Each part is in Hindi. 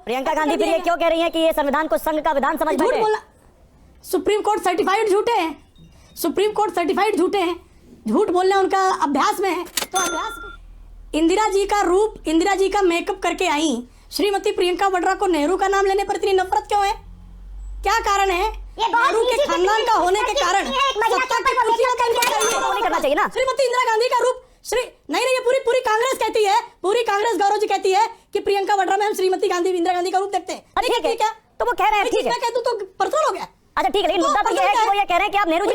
प्रियंका गांधी फिर ये क्यों कह रही हैं कि ये संविधान को संघ का विधान समझ बैठे? सुप्रीम कोर्ट सर्टिफाइड झूठे हैं, सुप्रीम कोर्ट सर्टिफाइड झूठे हैं, झूठ बोलना उनका अभ्यास में है। तो अभ्यास इंदिरा जी का रूप, इंदिरा जी का मेकअप करके आई श्रीमती प्रियंका वाड्रा को नेहरू का नाम लेने पर इतनी नफरत क्यों है? क्या कारण है? नेहरू के खानदान का होने के कारण करना चाहिए ना। श्रीमती इंदिरा गांधी का रूप नहीं, ये पूरी कांग्रेस कहती है, पूरी कांग्रेस गौरव जी कहती है कि प्रियंका वाड्रा में हम श्रीमती गांधी इंदिरा गांधी का रूप देखते हैं। ठीक है, तो वो कह रहे हैं ठीक है, मैं कहता हूं तो पर्सनल हो गया। अच्छा ठीक है, लेकिन मुद्दा तो ये है कि वो ये कह रहे हैं कि आप नेहरू जी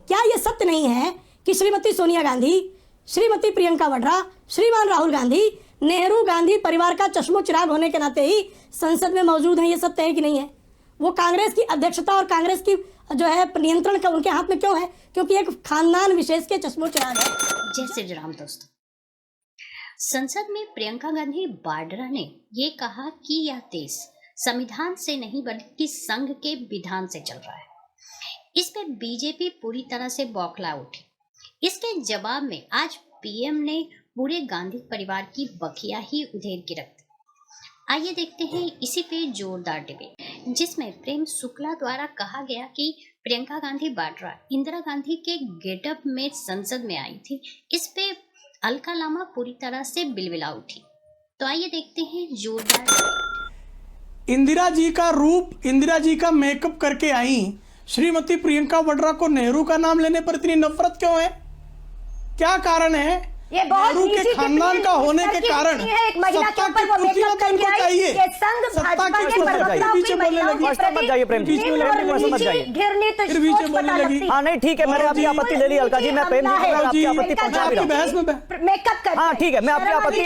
क्या ये सत्य नहीं है कि श्रीमती सोनिया गांधी, श्रीमती प्रियंका वाड्रा, श्रीमान राहुल गांधी नेहरू गांधी परिवार का चश्मो चिराग होने के नाते ही संसद में मौजूद है? ये सत्य है कि नहीं है? वो कांग्रेस की अध्यक्षता और कांग्रेस की जो है नियंत्रण का उनके हाथ में क्यों है? क्योंकि एक खानदान विशेष के चश्मो चिराग है। जय श्री राम दोस्तों, संसद में प्रियंका गांधी वाड्रा ने ये कहा कि यह देश संविधान से नहीं बल्कि संघ के विधान से चल रहा है। इस पे बीजेपी पूरी तरह से बौखला उठी। इसके जवाब में आज पीएम ने पूरे गांधी परिवार की बखिया ही उधेड़ के रख दी। आइए देखते हैं इसी पे जोरदार डिबेट, जिसमें प्रेम शुक्ला द्वारा कहा गया कि प्रियंका गांधी वाड्रा इंदिरा गांधी के गेटअप में संसद में आई थी। इस पे अलका लामा पूरी तरह से बिलबिला उठी। तो आइए देखते हैं जोरदार। इंदिरा जी का रूप, इंदिरा जी का मेकअप करके आई श्रीमती प्रियंका वाड्रा को नेहरू का नाम लेने पर इतनी नफरत क्यों है? क्या कारण है? नेहरू के खानदान का होने के कारण एक महिला के ऊपर वो मेकअप करके आई, ये संघ भाजपा के प्रवक्ता पीछे बोलने लगी। मत जाइए प्रेम जी, मत जाइए, घिरनी तो फिर पीछे बोलने लगी। हाँ नहीं ठीक है, मैंने आपकी आपत्ति ले ली अलका जी, मैं प्रेम जी को आपकी आपत्ति पहुंचा भी रहा हूं। मेकअप कर, हाँ ठीक है, मैं आपकी आपत्ति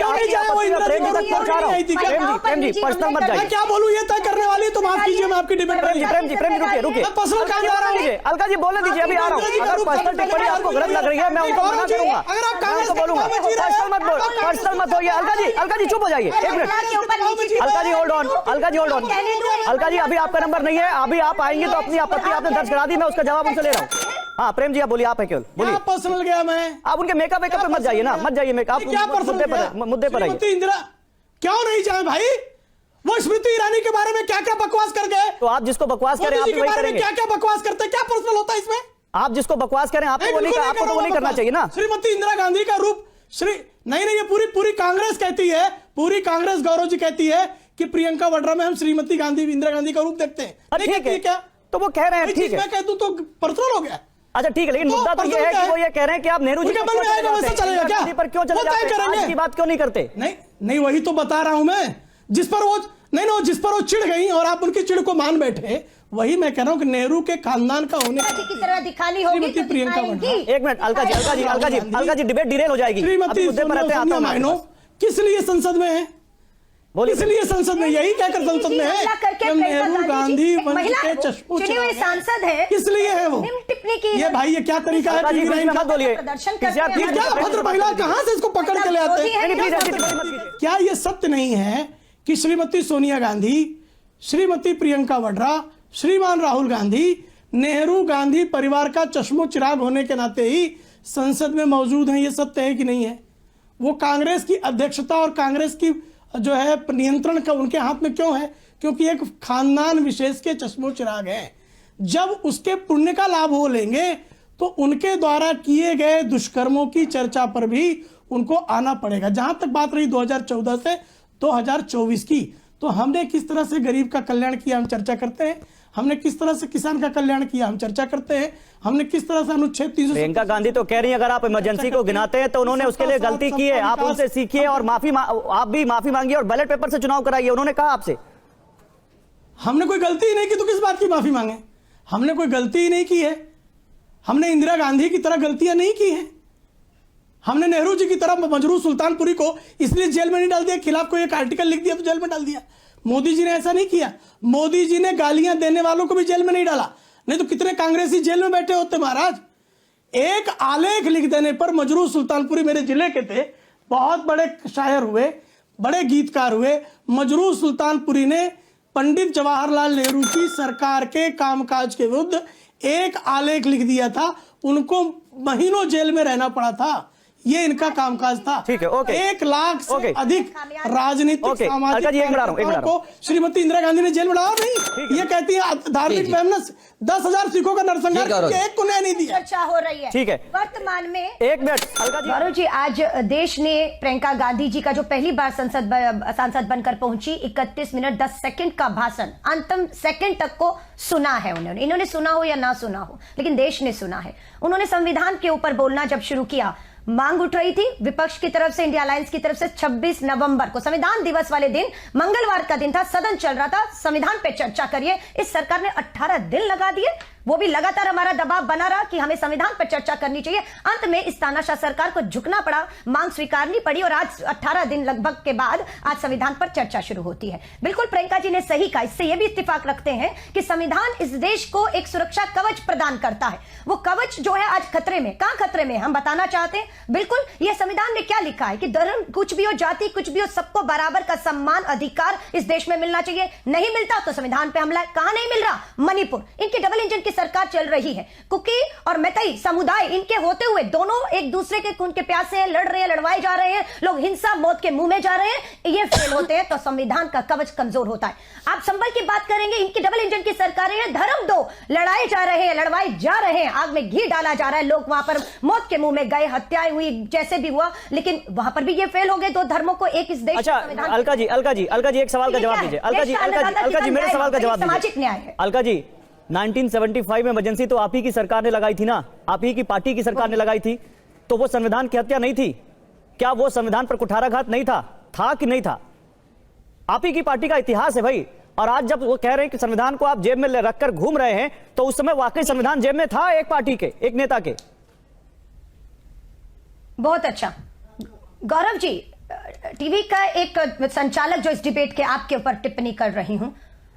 प्रेम जी तक पहुंचा रहा हूँ। प्रेम जी पर्सनल मत जाइए। क्या बोलूं ये तय करने वाली, तो माफ कीजिए मैं आपकी डिबेट प्रेम जी रुकिए पर्सनल काम जा रहा हूँ। मुझे अलका जी बोलने दीजिए, अभी आ रहा हूँ। अगर पर्सनल टिप्पणी आपको गलत लग रही है मैं उनको मना करूंगा, अगर आप मैं उनको बोलूंगा पर्सनल मत होइए। अलका जी चुप हो जाइए, एक minute. Alka ji hold on, Alka ji hold on. Alka ji अभी आपका नंबर नहीं है, अभी आप आएंगे तो अपनी आपत्ति आपने दर्ज करा दी, मैं उसका जवाब उनसे ले रहा हूँ। हाँ प्रेम जी आप बोलिए, आप है केवल बोलिए। पर्सनल गया मैं, आप उनके मेकअप पे मत जाइए ना, मत जाइए मेकअप, मुद्दे पर आइए। इंदिरा क्यों नहीं जाए भाई? वो स्मृति ईरानी के बारे में क्या क्या बकवास कर गए? तो आप जिसको बकवास करें आप भी वही करेंगे। क्या क्या बकवास करते, क्या पर्सनल होता है इसमें? आप जिसको बकवास करें आपको वो नहीं करना चाहिए ना। श्रीमती इंदिरा गांधी का रूप नहीं, ये पूरी कांग्रेस कहती है, पूरी कांग्रेस गौरव जी कहती है कि प्रियंका वाड्रा में हम श्रीमती गांधी इंदिरा गांधी का रूप देखते हैं। ठीक है क्या? तो वो कह रहे हैं ठीक है, मैं कह दूं तो पर्सनल हो गया। अच्छा ठीक है, लेकिन मुद्दा तो ये है कि वो ये कह रहे हैं कि आप नेहरू जी पर क्यों चले जाते हैं, की बात क्यों नहीं करते? नहीं वही तो बता रहा हूं मैं, जिस पर वो चिढ़ गई और आप उनकी चिढ़ को मान बैठे, वही मैं कह रहा हूं कि नेहरू के खानदान का होने की तरह दिखानी होगी तो प्रियंका वाड्रा। एक मिनट अलका जी डिबेट डिरेल हो जाएगी। श्रीमती किस लिए संसद में है? इसलिए संसद में यही कहकर संसद में है नेहरू गांधी वंश के चश्मो सांसद है, इसलिए है वो। ये भाई ये क्या तरीका है? भद्र महिला कहां से इसको पकड़ के ले आते हैं? क्या ये सत्य नहीं है कि श्रीमती सोनिया गांधी, श्रीमती प्रियंका वाड्रा, श्रीमान राहुल गांधी नेहरू गांधी परिवार का चश्मो चिराग होने के नाते ही संसद में मौजूद हैं? ये सत्य है कि नहीं है? वो कांग्रेस की अध्यक्षता और कांग्रेस की जो है नियंत्रण का उनके हाथ में क्यों है? क्योंकि एक खानदान विशेष के चश्मो चिराग है। जब उसके पुण्य का लाभ वो लेंगे तो उनके द्वारा किए गए दुष्कर्मों की चर्चा पर भी उनको आना पड़ेगा। जहां तक बात रही 2014 से 2024 की, तो हमने किस तरह से गरीब का कल्याण किया हम चर्चा करते हैं, हमने किस तरह से किसान का कल्याण किया हम चर्चा करते हैं, हमने किस तरह से अनुच्छेद 300। प्रियंका गांधी तो कह रही है अगर आप इमरजेंसी को गिनाते हैं तो उन्होंने उसके लिए गलती की है, आप उनसे सीखिए और आप भी माफी मांगिए और बैलेट पेपर से चुनाव कराइए, उन्होंने कहा आपसे। हमने कोई गलती ही नहीं की तो किस बात की माफी मांगे? हमने कोई गलती ही नहीं की है, हमने इंदिरा गांधी की तरह गलतियां नहीं की है, हमने नेहरू जी की तरह मजरू सुल्तानपुरी को इसलिए जेल में नहीं डाल दिया, खिलाफ कोई एक आर्टिकल लिख दिया तो जेल में डाल दिया। मोदी जी ने ऐसा नहीं किया, मोदी जी ने गालियां देने वालों को भी जेल में नहीं डाला, नहीं तो कितने कांग्रेसी जेल में बैठे होते महाराज। एक आलेख लिख देने पर मजरू सुल्तानपुरी मेरे जिले के थे, बहुत बड़े शायर हुए, बड़े गीतकार हुए। मजरू सुल्तानपुरी ने पंडित जवाहरलाल नेहरू की सरकार के कामकाज के विरुद्ध एक आलेख लिख दिया था, उनको महीनों जेल में रहना पड़ा था। ये इनका कामकाज था। ठीक है, ओके। 1 लाख से अधिक राजनीतिक ओके, सामाजिक अलका जी, एक मिनट आ रहा हूं, एक मिनट आ रहा हूं। को श्रीमती इंदिरा गांधी ने जेल में डाला नहीं। ये कहती है धार्मिक फेमनेस 10,000 सिखों का नरसंहार करके एक को न्याय नहीं दिया। चर्चा हो रही है ठीक है, वर्तमान में। एक मिनट अलका जी। गौरव जी, आज देश ने प्रियंका गांधी जी का जो पहली बार सांसद बनकर पहुंची 31 मिनट 10 सेकंड का भाषण अंतिम सेकंड तक को सुना है। इन्होंने सुना हो या ना सुना हो, लेकिन देश ने सुना है। उन्होंने संविधान के ऊपर बोलना जब शुरू किया, मांग उठ रही थी विपक्ष की तरफ से, इंडिया अलायंस की तरफ से 26 नवंबर को संविधान दिवस वाले दिन, मंगलवार का दिन था, सदन चल रहा था, संविधान पे चर्चा करिए। इस सरकार ने 18 दिन लगा दिए। वो भी लगातार हमारा दबाव बना रहा कि हमें संविधान पर चर्चा करनी चाहिए। अंत में इस तानाशाह सरकार को झुकना पड़ा, मांग स्वीकारनी पड़ी और आज 18 दिन लगभग के बाद आज संविधान पर चर्चा शुरू होती है। बिल्कुल प्रियंका जी ने सही कहा। इससे यह भी इत्तेफाक रखते हैं कि संविधान इस देश को एक सुरक्षा कवच प्रदान करता है। वो कवच जो है आज खतरे में, कहां खतरे में हम बताना चाहते हैं। बिल्कुल यह संविधान में क्या लिखा है कि धर्म कुछ भी हो, जाति कुछ भी हो, सबको बराबर का सम्मान अधिकार इस देश में मिलना चाहिए। नहीं मिलता तो संविधान पे हमला। कहां नहीं मिल रहा? मणिपुर। इनकी डबल इंजन की सरकार चल रही है। कुकी और मैतेई समुदाय इनके होते हुए दोनों एक दूसरे के खून के प्यासे हैं, लड़ रहे हैं, लड़वाए जा रहे हैं, लोग हिंसा मौत के मुंह में जा रहे हैं। ये फेल होते हैं तो संविधान का कवच कमजोर होता है। आप संबल की बात करेंगे, इनकी डबल इंजन की सरकारें हैं। धर्म दो लड़ाए जा रहे हैं, लड़वाए जा रहे हैं, आग में घी डाला जा रहा है, लोग वहां पर मौत के मुंह में गए, हत्याएं हुई, जैसे भी हुआ, लेकिन वहां पर भी ये फेल हो गए। दो धर्मों को एक इस देश। अच्छा अलका जी एक सवाल का जवाब दीजिए। अलका जी मेरे सवाल का जवाब दीजिए। सामाजिक न्याय है। अलका जी 1975 में इमरजेंसी तो आप ही की सरकार ने लगाई थी ना, आप ही की पार्टी की सरकार ने लगाई थी, तो वो संविधान की हत्या नहीं थी क्या? वो संविधान पर कुठाराघात नहीं था? था कि नहीं था? आप ही की पार्टी का इतिहास है भाई। और आज जब वो कह रहे हैं कि संविधान को आप जेब में रखकर घूम रहे हैं, तो उस समय वाकई संविधान जेब में था एक पार्टी के, एक नेता के। बहुत अच्छा। गौरव जी, टीवी का एक संचालक जो इस डिबेट के आपके ऊपर टिप्पणी कर रही हूं,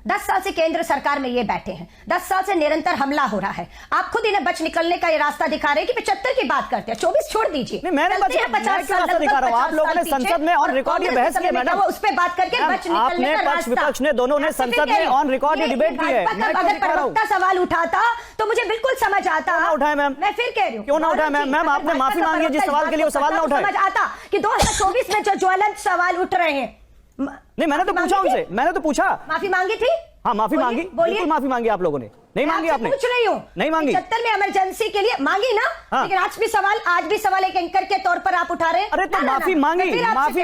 10 साल से केंद्र सरकार में ये बैठे हैं, 10 साल से निरंतर हमला हो रहा है। आप खुद इन्हें बच निकलने का ये रास्ता दिखा रहे हैं कि 75 की बात करते हैं, 24 छोड़ दीजिए। नहीं, मैंने 50 साल दिखा रहा हूं। आप लोगों ने संसद में ऑन रिकॉर्ड ये बहस की है मैडम, उस पर बात करके बच निकलने का रास्ता। विपक्ष ने दोनों ने संसद में ऑन रिकॉर्ड ये डिबेट की है। अगर प्रवक्ता सवाल उठाता तो मुझे बिल्कुल समझ आता। ना उठाए मैम, मैं फिर कह रही हूँ क्यों ना उठाए मैम? मैम आपने माफी मांगी है जिस सवाल के लिए, वो सवाल ना उठाए। समझ आता कि 2024 में जो ज्वलंत सवाल उठ रहे हैं। नहीं, मैंने तो पूछा उनसे, मैंने तो पूछा। माफी मांगी थी? हाँ माफी मांगी, बिल्कुल माफी मांगी आप लोगों ने। नहीं मांगी आपने? पूछ रही हूँ, नहीं मांगी। 75 में इमरजेंसी के लिए मांगी ना? हाँ। लेकिन आज भी सवाल एक एंकर के तौर पर आप उठा रहे हैं। अरे तो माफी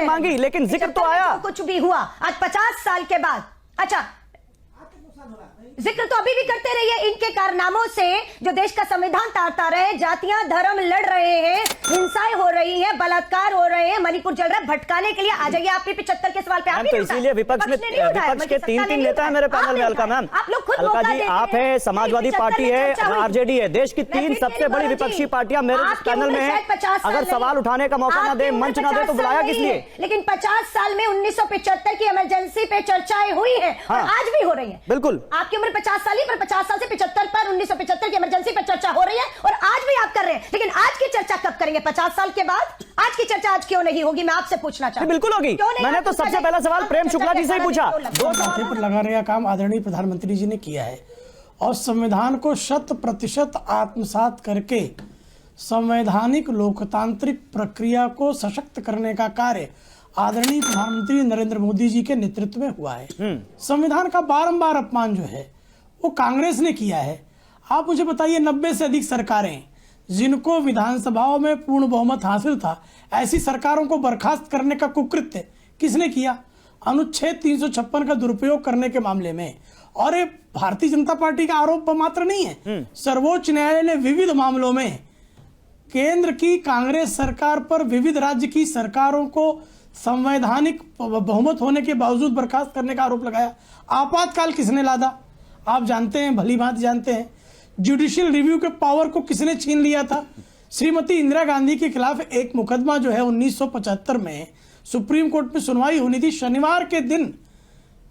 मांगी, लेकिन जिक्र तो आया। कुछ भी हुआ आज 50 साल के बाद। अच्छा, जिक्र तो अभी भी करते रहिए इनके कारनामों से जो देश का संविधान तारता रहे। जातियां धर्म लड़ रहे हैं, हिंसाएं हो रही हैं, बलात्कार हो रहे हैं, मणिपुर जल रहा है। भटकाने के लिए आ जाइए। आपके 75 के सवाल पे आप तो इसीलिए विपक्ष के 3 नेता है मेरे पैनल में। अलका मैम, आप लोग खुद अलका जी आप है, समाजवादी पार्टी है, आरजेडी है, देश की 3 सबसे बड़ी विपक्षी पार्टियां मेरे पैनल में है। अगर सवाल उठाने का मौका ना दे, मंच ना दे, तो बुलाया किस लिए? लेकिन 50 साल में 1975 की इमरजेंसी पे चर्चाएं हुई है और आज भी हो रही है। बिल्कुल आपकी उम्र 50 साल ही, पर 50 साल से 75 पर 1975 की इमरजेंसी पर चर्चा हो रही है और आज भी आप कर रहे हैं। लेकिन आज की चर्चा कब करेंगे? 50 साल के बाद? आज की चर्चा आज क्यों नहीं होगी? मैं आपसे पूछना चाहता हूं। बिल्कुल होगी। मैंने तो सबसे पहला सवाल प्रेम शुक्ला जी से ही पूछा। 2 साथी पर लगाने का काम आदरणीय प्रधानमंत्री जी ने किया है और संविधान को 100% आत्मसात करके संवैधानिक लोकतांत्रिक प्रक्रिया को सशक्त करने का कार्य आदरणीय प्रधानमंत्री नरेंद्र मोदी जी के नेतृत्व में हुआ है। संविधान का बारंबार अपमान जो है वो कांग्रेस ने किया है। आप मुझे बताइए, 90 से अधिक सरकारें जिनको विधानसभाओं में पूर्ण बहुमत हासिल था, ऐसी सरकारों को बर्खास्त करने का कुकृत्य किसने किया? अनुच्छेद 356 का दुरुपयोग करने के मामले में। और ये भारतीय जनता पार्टी का आरोप मात्र नहीं है, सर्वोच्च न्यायालय ने विविध मामलों में केंद्र की कांग्रेस सरकार पर विविध राज्य की सरकारों को संवैधानिक बहुमत होने के बावजूद बर्खास्त करने का आरोप लगाया। आपातकाल किसने लादा? आप जानते हैं, भली भांति जानते हैं। जुडिशियल रिव्यू के पावर को किसने छीन लिया था? श्रीमती इंदिरा गांधी के खिलाफ एक मुकदमा जो है 1975 में सुप्रीम कोर्ट में सुनवाई होनी थी। शनिवार के दिन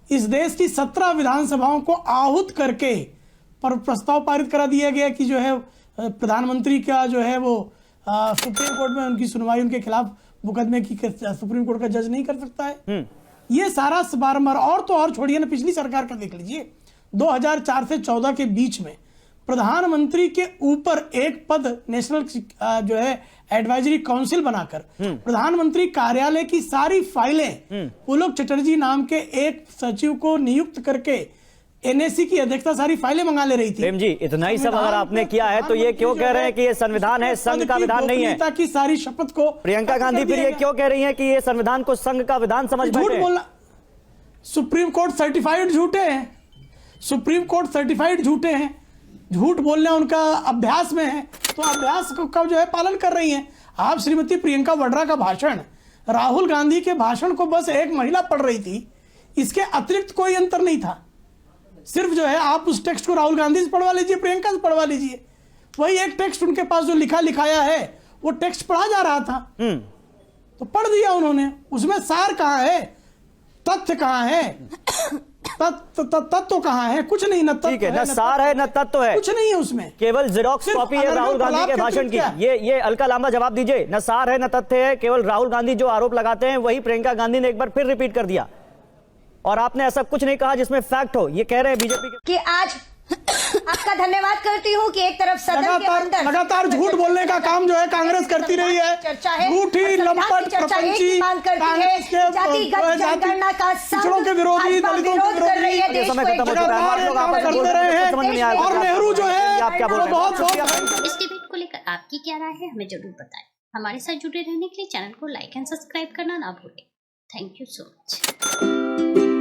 इस देश की 17 विधानसभाओं को आहूत करके पर प्रस्ताव पारित करा दिया गया कि जो है प्रधानमंत्री का जो है वो सुप्रीम कोर्ट में उनकी सुनवाई उनके खिलाफ मुकदमे की सुप्रीम कोर्ट का जज नहीं कर सकता है। ये सारा बारंबार। और तो और छोड़िए ना, पिछली सरकार का देख लीजिए, 2004 से 14 के बीच में प्रधानमंत्री के ऊपर एक पद नेशनल जो है एडवाइजरी काउंसिल बनाकर प्रधानमंत्री कार्यालय की सारी फाइलें पुलक चटर्जी नाम के एक सचिव को नियुक्त करके एनएससी की अध्यक्षता सारी फाइलें मंगा ले रही थी। प्रेम जी, इतना ही सब अगर आपने किया है तो ये क्यों कह रहे हैं कि ये संविधान है, संघ का विधान नहीं है? की सारी शपथ को प्रियंका गांधी फिर ये क्यों कह रही है कि ये संविधान को संघ का विधान समझ झूठ बैठे? बोलना, सुप्रीम कोर्ट सर्टिफाइड झूठे हैं, सुप्रीम कोर्ट सर्टिफाइड झूठे हैं, झूठ बोलना उनका अभ्यास में है, तो अभ्यास का जो है पालन कर रही हैं। आप श्रीमती प्रियंका वाड्रा का भाषण, राहुल गांधी के भाषण को बस एक महिला पढ़ रही थी, इसके अतिरिक्त कोई अंतर नहीं था। सिर्फ जो है आप उस टेक्स्ट को राहुल गांधी से पढ़वा लीजिए, प्रियंका से पढ़वा लीजिए, वही एक टेक्स्ट उनके पास जो लिखाया है वो टेक्स्ट पढ़ा जा रहा था, तो पढ़ दिया उन्होंने। उसमें सार कहाँ है, तथ्य कहाँ है, तत्व कहाँ है? कुछ नहीं, न ठीक है, न सार है न तत्व है, कुछ नहीं है उसमें, केवल जेरोक्स कॉपी है राहुल गांधी के भाषण की। ये अलका लांबा जवाब दीजिए, न सार है न तथ्य है, केवल राहुल गांधी जो आरोप लगाते हैं वही प्रियंका गांधी ने एक बार फिर रिपीट कर दिया, और आपने ऐसा कुछ नहीं कहा जिसमें फैक्ट हो। ये कह रहे हैं बीजेपी के कि आज आपका धन्यवाद करती हूँ कि एक तरफ सदन के अंदर लगातार झूठ बोलने का काम जो है कांग्रेस करती रही है, चर्चा है, झूठी लंपट प्रपंची जातिगत जनगणना का पिछड़ों के विरोधी, दलितों के कर रही है, विरोधी देश को करते रहे हैं, और नेहरू जो है आप क्या बोल रहे हैं? बहुत इस डिबेट को लेकर आपकी क्या राय है हमें जरूर बताएं। हमारे साथ जुड़े रहने के लिए चैनल को लाइक एंड सब्सक्राइब करना ना भूलें। Thank you so much.